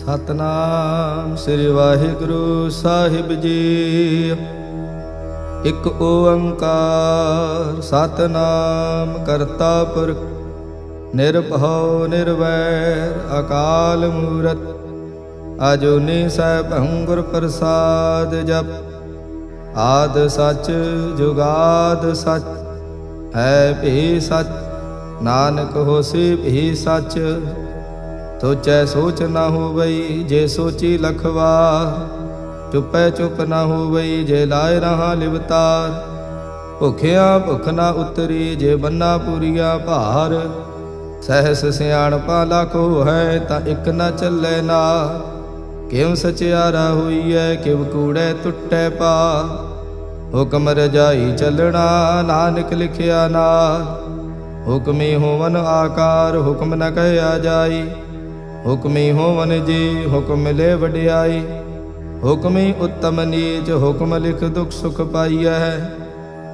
सतनाम श्री वाहिगुरु साहिब जी। एक ओंकार सतनाम करता पुरख निर्भव निर्वैर अकाल मूरत अजूनी सैभं गुर प्रसाद जप। आद सच जुगाद सच है भी सच नानक होसी भी सच। सोचै सोच न होवई जे सोची लखवा चुपै चुप न होवई जे लाए रहा लिवतार। भुखिया भुख न उतरी जे बन्ना पूरिया भार। सहस सियाणपा लाखो है ता इक न चलै नार। क्यों सचियारा हुई है किव कूड़े टुटै पा। हुक्म रजाई चलना नानक लिखिया नार। हुक्मी होवन आकार हुक्म न कहया जाई। हुक्मी होवन जी हुक्म ले वडियाई। हुक्मी उत्तम नीच हुक्म लिख दुख सुख पाइय है।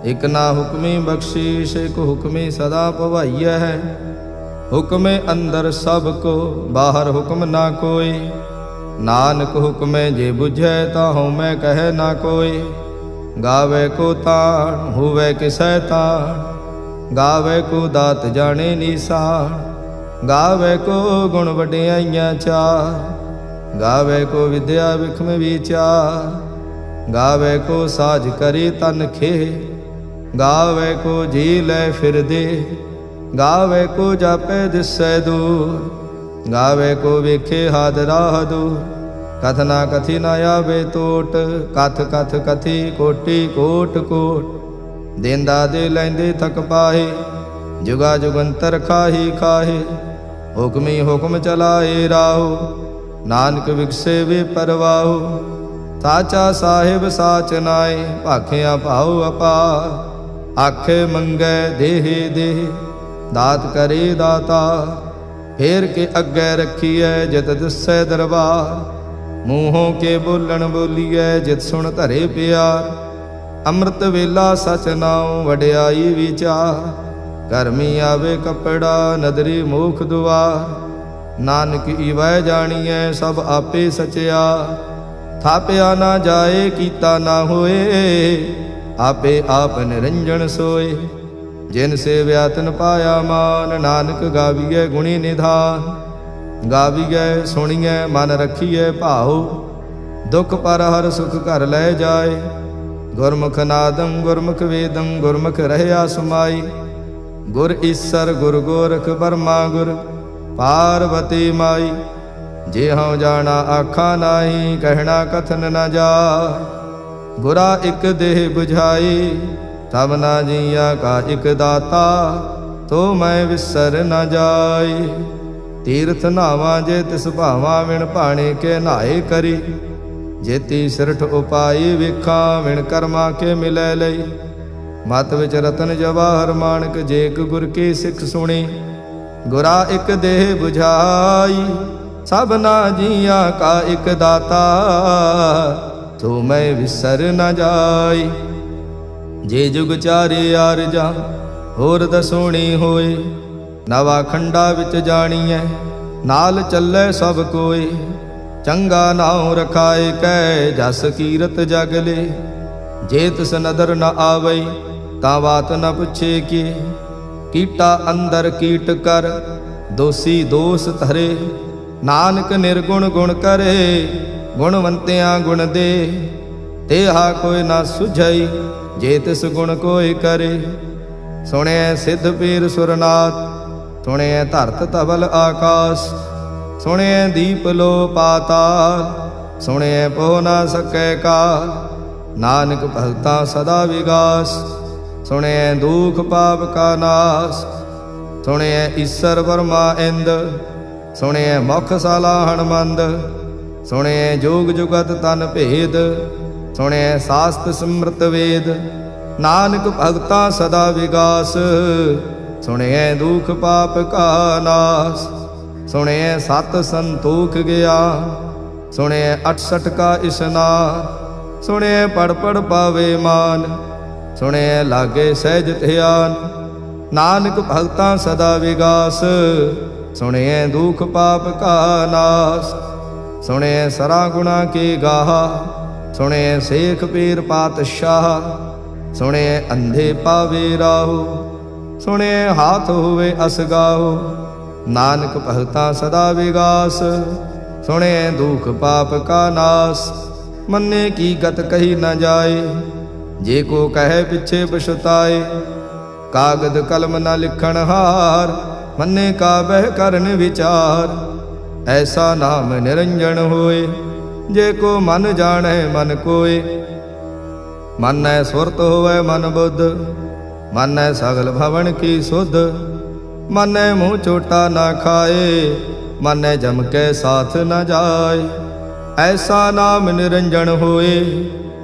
एक ना हुक्मी बख्शीश एक हुक्मी सदा पवाइय है। हुक्मे अंदर सब को बाहर हुक्म ना कोई। नानक हुक्मे जे बुझै ताहु मैं कहे ना कोई। गावे को ताण हुवे किसै ताण। गावे को दात जाने निशान। गावे को गुण वडियाइयां चार। गावे को विद्या विखम विचार। गावे को साज करी तन खे। गावे को जी लै फिर दे। गावे को जापे दिसै दूर। गावे को वेखे हाद राह दूर। कथना कथी न आवे टोट। कथ कथ कथी कोटि कोट कोट। देंदा दे लैंदे थक पाए जुगा जुगंतर खाही खाहे। हुक्मी हुक्म चलाए राहो नानक विकसे वे परवाहो। साचा साहिब साच नाए भाखिया भाव अपार। आखे मंगै देहे देह दात करे दाता। फेर के अग्गै रखिए जित दिसै दरबार। मूहों के बोलन बोलिए जित सुन धरे प्यार। अमृत वेला सच नाउ वड्याई विचार। करमी आवे कपड़ा नदरी मुख दुआर। नानक इवै जानिए सब आपे सचिया। थाप्या ना जाए कीता ना होए। आपे आप निरंजन सोए। जिन से व्यातन पाया मान नानक गाविए गुणी निधान। गाविए सुनिए मन रखिए भाव। दुख पर हर सुख कर ले जाए। गुरमुख नादम गुरमुख वेदम गुरमुख रहया समाई। गुर ईसर गुर गोरख बर्मा गुर पार्वती माई। जे हूँ जाना आखा नाही कहना कथन न जा। गुरा इक देह बुझाई तब ना जिया का इक दाता। तो मैं विसर न जाई। तीर्थ नावा जे तिस भावा विण भाणे के नाए करी। जेती सिरठ उपाई विखा विण कर्मा के मिलै लई। मत विच रतन जवाहर माणक जेक गुर की सिख सुनी। गुरा इक देह बुझाई सब ना जिया का इक दाता। तो मैं विसर न जाई। जे जुग चारे आरजा होर दसोणी होए। नवा खंडा विच जाणीए नाल चलै सब कोई। चंगा नाउ रखाए कै जस कीरत जगले। जे तिस नदर न आवई ता बात न पुछे कि। कीटा अंदर कीट कर दोषी दोष धरे। नानक निर्गुण गुण करे गुणवंतियां गुण दे। तेहा कोई ना सुझई जे तिस गुण कोई करे। सुने सिद्ध पीर सुरनाथ सुने धरत तबल आकाश। सुने दीप लो पाताल सुने पो ना सकै काल। नानक भगता सदा विगास सुने दुख पाप का नाश। सुने ईसर वर्मा इंद सुने मुख सालाहण मंद। सुने जोग जुगत तन भेद सुने शास्त्र सिमृत वेद। नानक भगता सदा विगास सुने दुख पाप का नाश। सुने सत संतोख गया सुने 68 का स्नान। सुने पढ़ पढ़ पावे मान सुने लागे सहज ध्यान। नानक भगता सदा विगास सुने दुख पाप का नाश। सुने सरा गुणा के गाहा, सुने शेख पीर पातशाह, सुने अंधे पावे राहो, सुने हाथ हुए असगाहो, नानक भगता सदा विगास, सुने दुख पाप का नास, मन्ने की गत कही न जाए, जे को कहे पिछे पछताए, कागद कलम न लिखण हार, मन्ने का बह करन विचार, ऐसा नाम निरंजन होए, जे को मन जाने मन कोय, मन सुरत होवे मन बुद्ध, मन सगल भवन की सुध, मन मुँह चोटा न खाए, मन जम के साथ न जाए, ऐसा नाम निरंजन होए,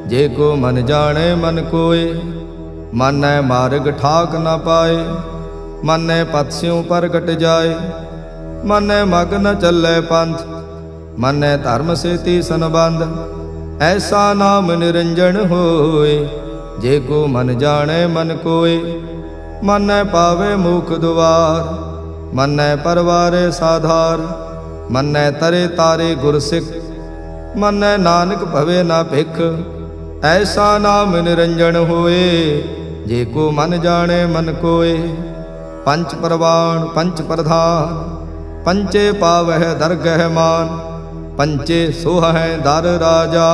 जे को मन जाने मन कोय, मन मार्ग ठाक न पाए, मन पत्स्यों पर कट जाए, मन मग न चले पंथ, मन धर्म से तीसन बंध, ऐसा नाम निरंजन होए, जे को मन जाने मन कोय, मन पावे मुख द्वार, मन परवारे साधार, मन तरे तारे गुरसिख, मन नानक भवे ना भिख, ऐसा नाम निरंजन होए, जे को मन जाने मन कोय, पंच परवान पंच प्रधान, पंचे पावह दरगह मान, पंचे सोह दर राजा,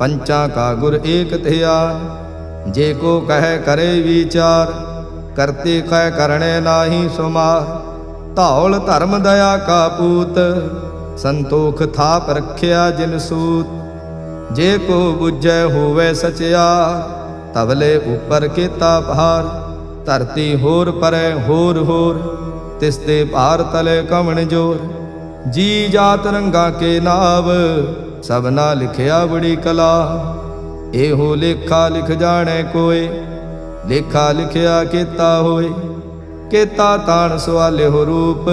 पंचा का गुर एक ध्यान, जे को कह करे विचार, करते कह करने नाही सुमार, धौल धर्म दया का पूत, संतोख थाप रख्या जिन सूत, जे को बुझै होवे सचियार, तबले ऊपर केता भार, धरती होर परे होर होर, तिसते भार तले कमण जोर, जी जात रंगा के नाव, सबना लिखिया बड़ी कला, एहो लेखा लिख जाने कोय, लेखा लिखिया केता होए, केता ताण सवाले हो रूप,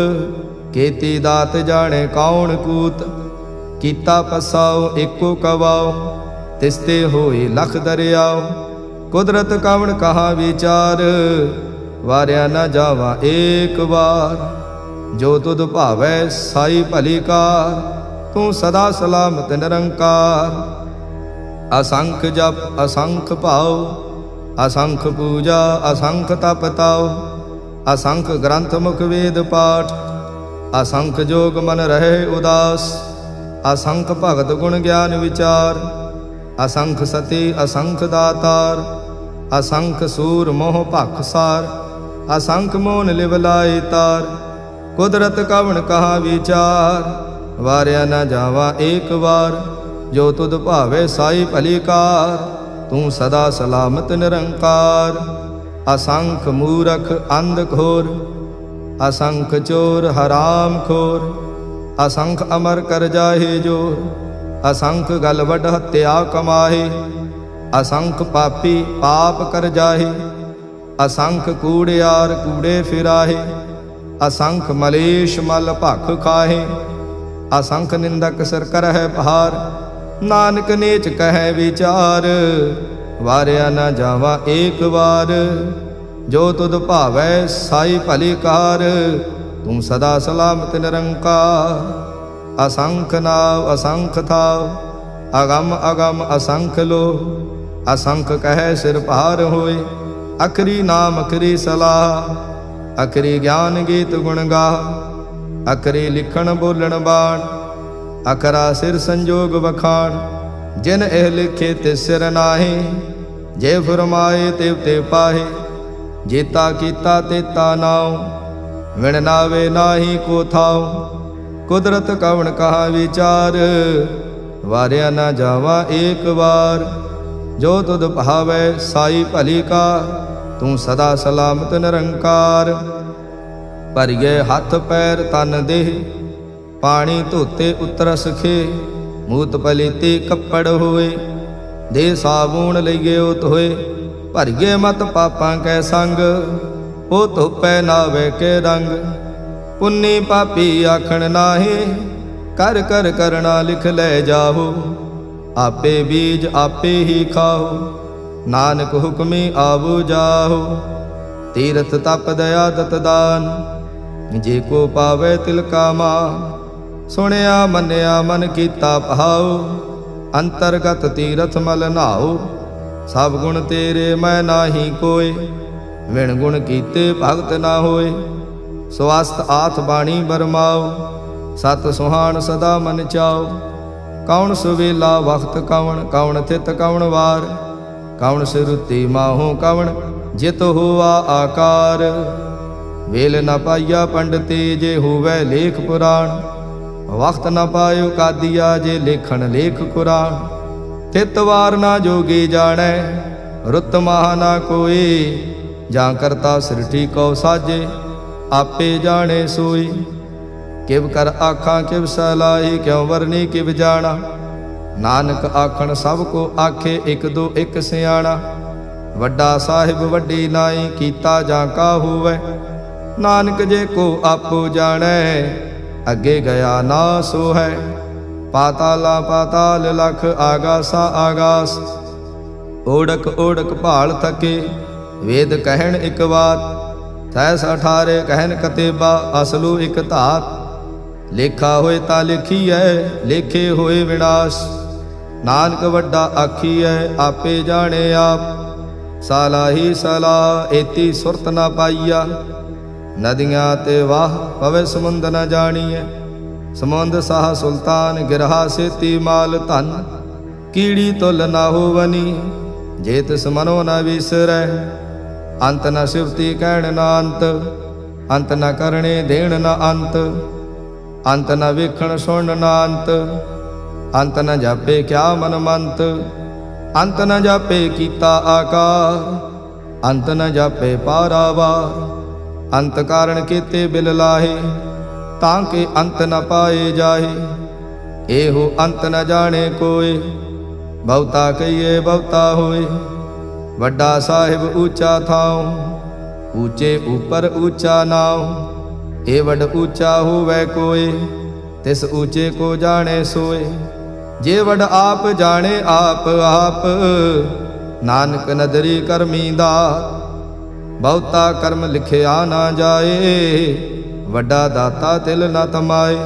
केती दात जाने कौन कूत, कीता पसाओ एको कवाओ, तिसते होए लख दरियाओ, कुदरत कवण कहा विचार, वारिया न जावा एक बार, जो तुद भावै साई भली कार, तू सदा सलामत निरंकार, असंख जप असंख भाव, असंख पूजा असंख तप ताओ, असंख ग्रंथ मुख वेद पाठ, असंख जोग मन रहे उदास, असंख भगत गुण ज्ञान विचार, असंख सती असंख दातार, असंख सूर मोह पखसार, असंख मोन लिवलाए तार, कुदरत कवण कहा विचार, वारिया न जावा एक बार, जो तुद भावे साई भली कार, तू सदा सलामत निरंकार, असंख मूरख अंध घोर, असंख चोर हराम खोर, असंख अमर कर जाहे जोर, असंख गल वड हत्या कमाहे, असंख पापी पाप कर जाहे, असंख कूड़ियार कूड़े फिराहे, असंख मलेश मल भख खाहे, असंख निंदक सिर करह भार, नानक नीच कह विचार, वारिया न जावा एक बार, जो तुद भावै साई भली कार, तू सदा सलामत निरंकार, असंख नाव असंख थाव, अगम अगम असंख लो, असंख कह सिर भार होए, अखरी नाम अखरी सलाह, अखरी ज्ञान गीत गुण गा, अखरी लिखण बोलण बाण, अखरा सिर संजोग बखान, जिन एह लिखे तिस सिर नाहे, जे फरमाए तिव ते पाहे, जेता कीता तेता नाव, विण नावे नाही को थाव, कुदरत कवण कहा विचार, वारिया न जावा एक बार, जो तुद भावै साई भली का, तू सदा सलामत निरंकार, भरिए हथ पैर तन देह, पानी धोते उतरस खे, मूत पलीते कपड़ होए, दे साबून लइए उत होए, भरिए मत पापां कै संग, ओ धोपै नावे के रंग, पुन्नी पापी आखण नाहे, कर कर करना लिख ले जाहो, आपे बीज आपे ही खाओ, नानक हुक्मी आवो जाहो, तीर्थ तप दया दत दान, जे को पावे तिल का मान, सुनिया मन्निया मन कीता भाव, अंतरगत तीरथ मल नहाओ। सब गुण तेरे मैं नाही कोय, विण गुण कीते भगत ना होए। स्वस्थ आथ बाणी बरमाओ, सत सुहान सदा मन चाओ। कौन सुवेला वक्त कौन, कौन थित कौन वार। कौन सिरुति माहो कौन, जित हुआ आकार। वेल न पाइया पंडिते, जे होवै लेख पुराण। वक्त न पायो कादिया, जे लेखन लेख कुरान। थित वार ना जोगी जानै, रुत माह ना कोई। जां करता सृष्टि को साजे, आपे जाने सोई। किव कर आखां किव सलाही, क्यों वरनी किव जाना। नानक आखण सब को आखे, एक दो एक सियाणा। वड्डा साहिब वड्डी नाई, कीता जां का होवै। नानक जे को आपो जानै, अगे गया ना सो है। पाताला पाताल लख, आगासा आगास। ओढ़क ओढ़क भाल थके, वेद कहन एक बात। तैस 18 कहन कतेबा, असलू एक धात। लेखा होए ता लिखीऐ, लेखे होए विनाश। नानक वड्डा आखीऐ, आपे जाने आप। साला ही सला, एती सुरत ना पाईया। नदियाँ ते वाह, पवे समुंद न जानिए। समुंद साह सुल्तान, गिरहा सेती माल धन। कीड़ी तुल ना होवनी, जेत समनो न विसरै। अंत न सिवती कहण न अंत, अंत न करणे देण न अंत। अंत न वेखण सुन न अंत, अंत न जापे क्या मन मंत। अंत न जापे कीता आकार, अंत न जापे पारावार। अंत कारण केते बिल लाहे, तांके अंत न पाए जाहे। एहो अंत न जाने कोय, बहुता कहिए बहुता होए। वड्डा साहिब ऊंचा थाओ, ऊंचे ऊपर ऊंचा नाव। ए वड ऊंचा होवै कोय, तिस ऊंचे को जाने सोए। जे वड आप जाने आप आप, नानक नदरी करमी दात। बहुता कर्म लिखिया ना जाए, वड्डा दाता तिल न तमाए।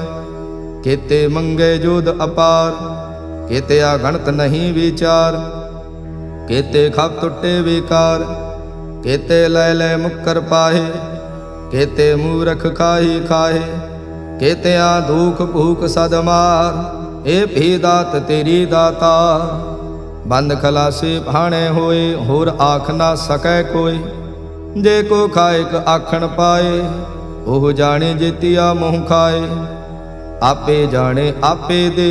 केते मंगे जोध अपार, केते अगणत नहीं विचार। केते खप टुटे विकार, केते लय लय मुक्कर पाहे। केते मूरख खाही खाहे, केते दुख भूख सद मार। ए भी दात तेरी दाता, बंद खलासे भाणे होए। होर आख ना सकै कोई, जे को खाएक आखण पाए। ओह जाने जेतिया मुँह खाए। आपे जाने आपे दे,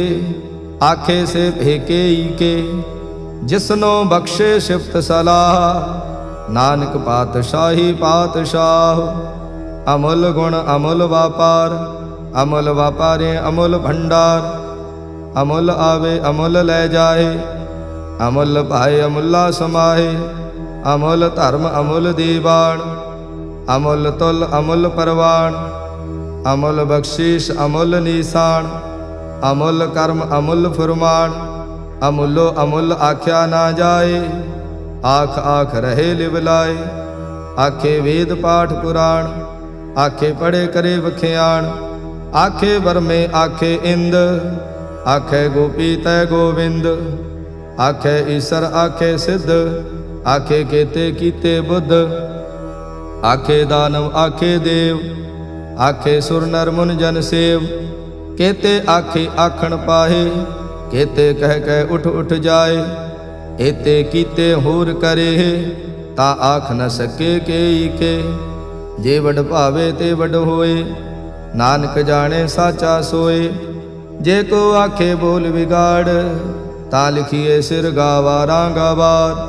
आखे से फेके के। जिसनो बख्शे सिफत सलाह, नानक पातशाही पातशाह। अमुल गुण अमुल व्यापार, अमुल व्यापारे अमुल भंडार। अमुल आवे अमुल लै जाए, अमुल पाए अमुला समाहे। अमुल धर्म अमुल दीवान, अमुल तुल अमुल परवान। अमुल बख्शीश अमुल निशान, अमुल कर्म अमुल फुरमान। अमुलो अमुल आख्या ना जाए, आख आख रहे लिवलाए। आखे वेद पाठ पुराण, आखे पढ़े करे वख्याण। आखे बरमे आखे इंद, आखे गोपी तय गोविंद। आखे ईसर आखे सिद्ध, आखे केते कीते बुद्ध। आखे दानव आखे देव, आखे सुर नर मुन जन सेव। केते आखे आखण पाहे, केते कह कह उठ उठ जाए। एते कीते होर करे, ता आख न सके के। जे वड भावे ते वड होए, नानक जाने साचा सोए। जे को आखे बोल बिगाड़, ता लिखिए सिर गावारा गवार।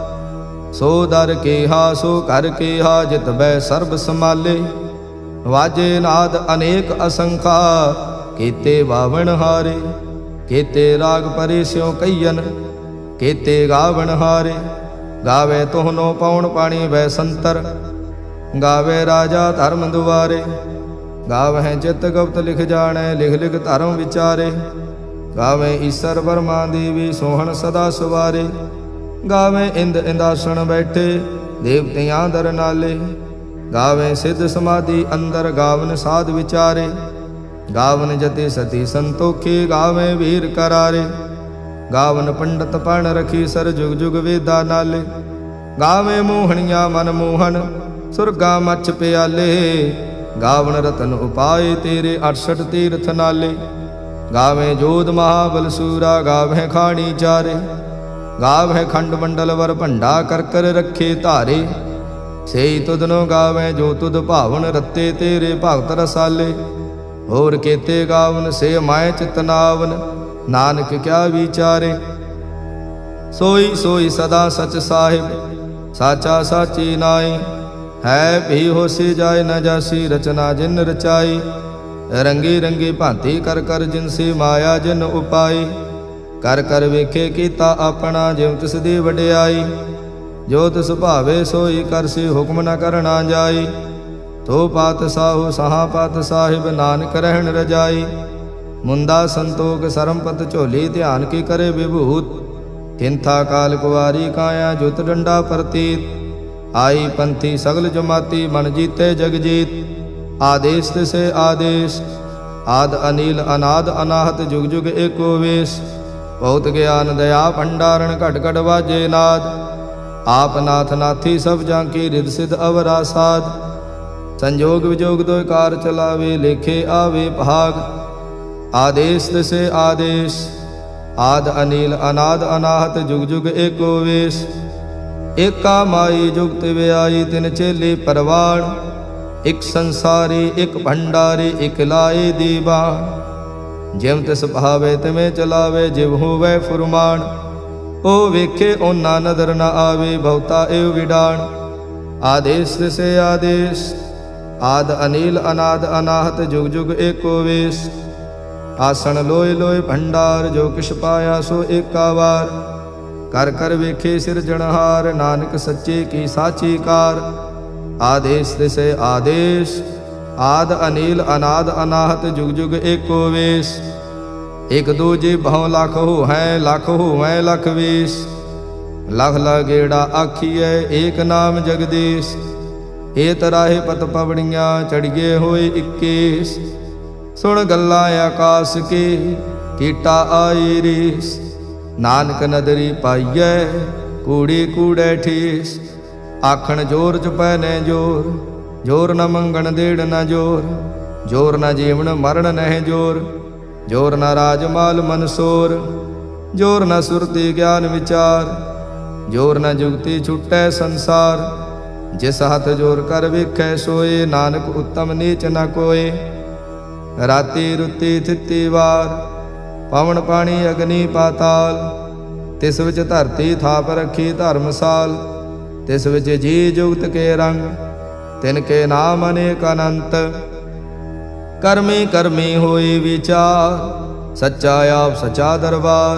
सो दर के हा सो कर के हा, जित बै सर्ब संभाले। वाजे नाद अनेक असंखा, केते बावण हारे। केते राग परे स्यों कईयन, केते गावण हारे। गावे तोहनो पौण पाणी वै संतर, गावे राजा धर्म दुआरे। गावह चित गुप्त लिख जाने, लिख लिख धर्म विचारे। गावे ईसर वर्मा देवी, सोहन सदा सुवारे। गावे इंद इंदासन बैठे, देवतियां दर नाले। गावे सिद्ध समाधि अंदर, गावन साध विचारे। गावन जति सती संतोखी, गावे वीर करारे। गावन पंडित पण रखी, सर जुग जुग वेदा नाले। गावे मोहनिया मन मोहन, सुरगा मच प्याले। गावन रतन उपाय तेरे, 68 तीर्थ नाले। गावे जोध महाबल सूरा, गावे खाणी चारे। गावे खंड मंडल वर भंडा, कर कर रखे धारे। सेई तुधनो गावे जो तुध भावन, रत्ते तेरे भगत रसाले। होर केते गावन से माय चितनावन, नानक क्या विचारे। सोई सोई सदा सच साहिब, साचा साची नाई। है भी होसी जाय न जासी, रचना जिन रचाई। रंगी रंगी भांति कर कर, जिनसे माया जिन उपाई। कर कर वेखे कीता अपना, जिव तिस दी वडियाई। जो तिस भावे सोई करसी, हुक्म न करना जाई। तो पात साहु सहा पात साहिब, नानक रहन रजाई। मुंदा संतोख सरमपत झोली, ध्यान की करे विभूत। किंथा काल कुवारी काया, जुत डंडा प्रतीत। आई पंथी सगल जमाती, मन जीते जगजीत। आदेश तिसे आदेश, आद अनिल अनाद अनाहत, जुग जुग एको वेश। बहुत ज्ञान दया भंडारण, घट घट वाजे नाद। आप नाथ नाथी सब जांकी, रिद सिद्ध अवरा साध। संजोग विजोग दो कार चलावे, लेखे आवे भाग। आदेश तिसे आदेश, आद अनिल अनाद अनाहत, जुग जुग एको वेश। एका माई जुगत व्याई, तिन चेले परवाण। एक संसारी एक भंडारी, एक लाए दीवान। जिम तिस भावे तिमें चलावे, जिव होवै फुरमान। ओ वेखे ओना नदर न आवे, बहुता एव विडाण। आदेश तिसे आदेश, आद अनिल अनाद अनाहत, जुग जुग एको वेश। आसन लोय लोय भंडार, जो किश पाया सो एका वार। कर कर वेखे सिरजनहार, नानक सच्चे की साची कार। आदेश तिसे आदेश, आद अनिल अनाद अनाहत, जुग जुग एको वेश। एक दूजे भव लख हो है, लख हो है लख वेश। लख लगेड़ा आखिए, एक नाम जगदीश। ए तराहे पत पवड़ियाँ, चढ़िए होए 21। सुन गल्ला आकाश के, कीटा आई रीस। नानक नदरी पाइए, कूड़ी कूड़े ठीस। आखण जोर चपै ने जोर, जोर न मंगण देड़ न जोर। जोर न जीवन मरण नह जोर, जोर न राजमाल मनसोर। जोर न सुरति ज्ञान विचार, जोर न जुगति छुटै संसार। जिस हथ जोर कर वेखै सोए, नानक उत्तम नीच न कोय। राति रुति थिति वार, पवन पानी अग्नि पाताल। तिस विच धरती थाप रखी धर्मसाल। तिस विच जी जुगत के रंग, तिनके नाम अनेक अनंत। कर्मी कर्मी होई विचार, सच्चा आप सच्चा दरबार।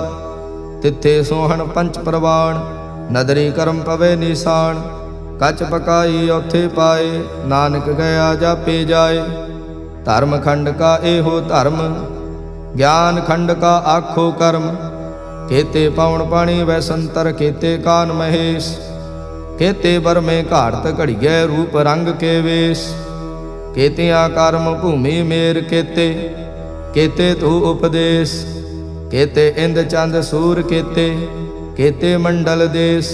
तिथे सोहन पंच प्रवाण, नदरी कर्म पवे निशान। कच पकाई औथे पाए, नानक गया जापे जाए। धर्म खंड का एहो धर्म, ज्ञान खंड का आखो कर्म। केते पवन पानी वै संतर, केते कान महेश। केते बर में घाड़त घड़िए, रूप रंग के वेश। केतिया कर्म भूमि मेर केते, केते तू उपदेश। केते इंद चंद सूर केते, केते मंडल देश।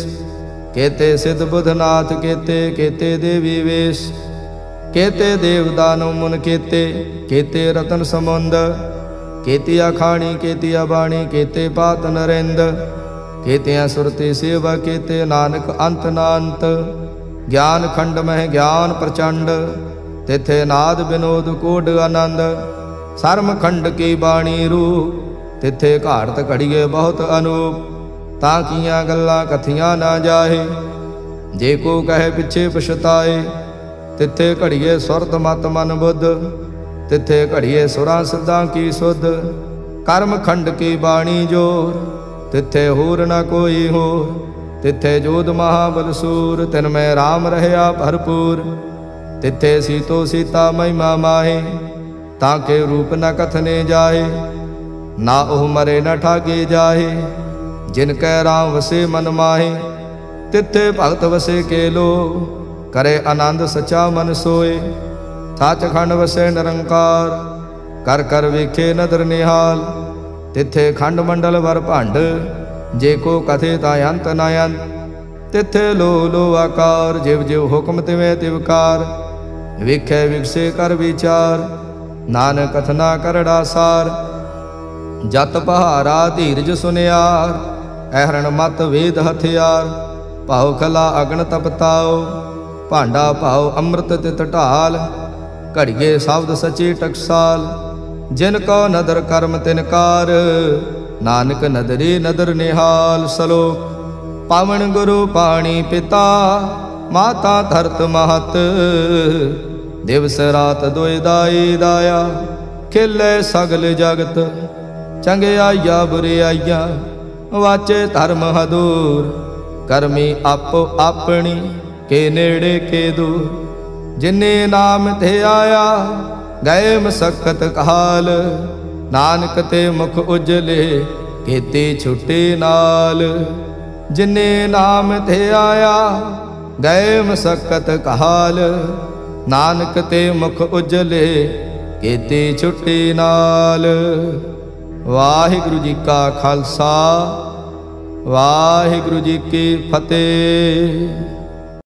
केते सिद्ध बुधनाथ केते, केते देवी वेश। केते देव दानव मुन केते, केते रतन समुंद। केतिया खाणी केतिया बाणी, केते पात नरेंद। केतिया सुरति सेवा केते, नानक अंत नांत। ज्ञान खंड मह ज्ञान प्रचंड, तिथे नाद विनोद कोड आनंद। सरम खंड की बाणी रूप, तिथे घाड़त घड़िए बहुत अनूप। ताकियां गल्लां कथियां ना जाहे, जे को कहे पिछे पछताए। तिथे घड़िए सुरत मत मन बुद्ध, तिथे घड़िए सुरां सिद्धां की सुध। कर्म खंड की बाणी जोर, तिथे होर न कोई होर। तिथे जोध महाबल सूर, तिन में राम रहया भरपूर। तिथे सीतो सीता महिमा माहे, ताके रूप न कथने जाहे। ना ओह मरे न ठागे जाहे, जिनकै राम वसे मन माहे। तिथे भगत वसे के लो, करे आनंद सचा मन सोए। सच खंड वसे निरंकार, कर कर वेखे नदर निहाल। तिथे खंड मंडल वर भंड, जे को कथे ता अंत न अंत। तिथे लो लो आकार, जिव जिव हुक्म तिवें तिवकार। वेखे विकसे कर विचार, नानक कथना करड़ा सार। जत पहारा धीरज सुनियार, अहरण मत वेद हथियार। भाव खला अगन तपताओ, भांडा भाव अमृत तित ढाल। घड़िए शब्द सचे टकसाल, जिन को नदर कर्म तिनकार। नानक नदरे नदर निहाल। सलोक पावन गुरु पाणी पिता, माता धरत महत। दिवस रात दुई दाई दाया, खिले सगल जगत। चंगियाइया बुरियाइया, वाचे धर्म हदूर। करमी आपो अपनी, के नेड़े के दूर। जिन्ने नाम थे आया, गए मसक्कत काल। नानक ते मुख उजले, केते छुटे नाल। जिन्ने नाम थे आया, गए मसक्कत काल। नानक ते मुख उजले, केते छुटे नाल। वाहिगुरु जी का खालसा, वाहिगुरु जी की फतेह।